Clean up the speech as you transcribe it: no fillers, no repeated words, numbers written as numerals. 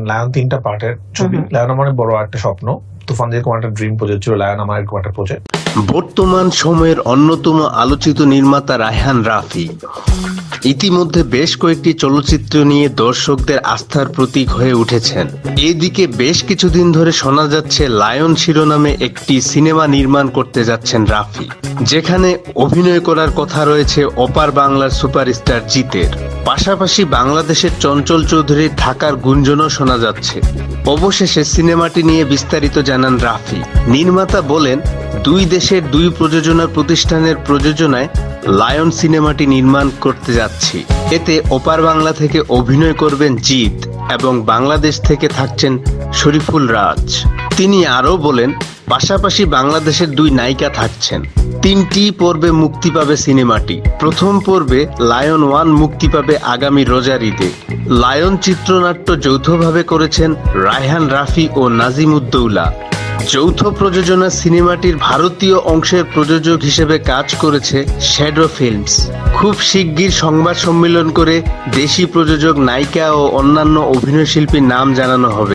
Lion 3টা পার্টের ছবি। লায়ন আমার বড় একটা স্বপ্ন, তুফান যেরকম একটা ড্রিম প্রজেক্ট ছিল, লায়ন আমার এরকম একটা প্রজেক্ট। বর্তমান সময়ের অন্যতম আলোচিত নির্মাতা রায়হান রাফি ইতিমধ্যে বেশ কয়েকটি চলচ্চিত্র নিয়ে দর্শকদের আস্থার প্রতীক হয়ে উঠেছেন। এদিকে বেশ কিছুদিন ধরে শোনা যাচ্ছে লায়ন শিরোনামে একটি সিনেমা নির্মাণ করতে যাচ্ছেন রাফি, যেখানে অভিনয় করার কথা রয়েছে ওপার বাংলার সুপারস্টার জিতের। পাশাপাশি বাংলাদেশের চঞ্চল চৌধুরীর ঢাকার গুঞ্জনও শোনা যাচ্ছে। অবশেষে সিনেমাটি নিয়ে বিস্তারিত জানান রাফি। নির্মাতা বলেন, দুই দেশের দুই প্রযোজনা প্রতিষ্ঠানের প্রযোজনায় লায়ন সিনেমাটি নির্মাণ করতে যাচ্ছি। এতে ওপার বাংলা থেকে অভিনয় করবেন জিত এবং বাংলাদেশ থেকে থাকছেন শরীফুল রাজ। তিনি আরও বলেন, পাশাপাশি বাংলাদেশের দুই নায়িকা থাকছেন। 3টি পর্বে মুক্তি পাবে সিনেমাটি। প্রথম পর্বে লায়ন 1 মুক্তি পাবে আগামী রোজার ঈদে। লায়ন চিত্রনাট্য যৌথভাবে করেছেন রায়হান রাফি ও নাজিমুদ্দৌলা। যৌথ প্রযোজনা সিনেমাটির ভারতীয় অংশের প্রযোজক হিসেবে কাজ করেছে শ্যাডো ফিল্মস। খুব শিগগির সংবাদ সম্মেলন করে দেশি প্রযোজক, নায়িকা ও অন্যান্য অভিনয়শিল্পীর নাম জানানো হবে।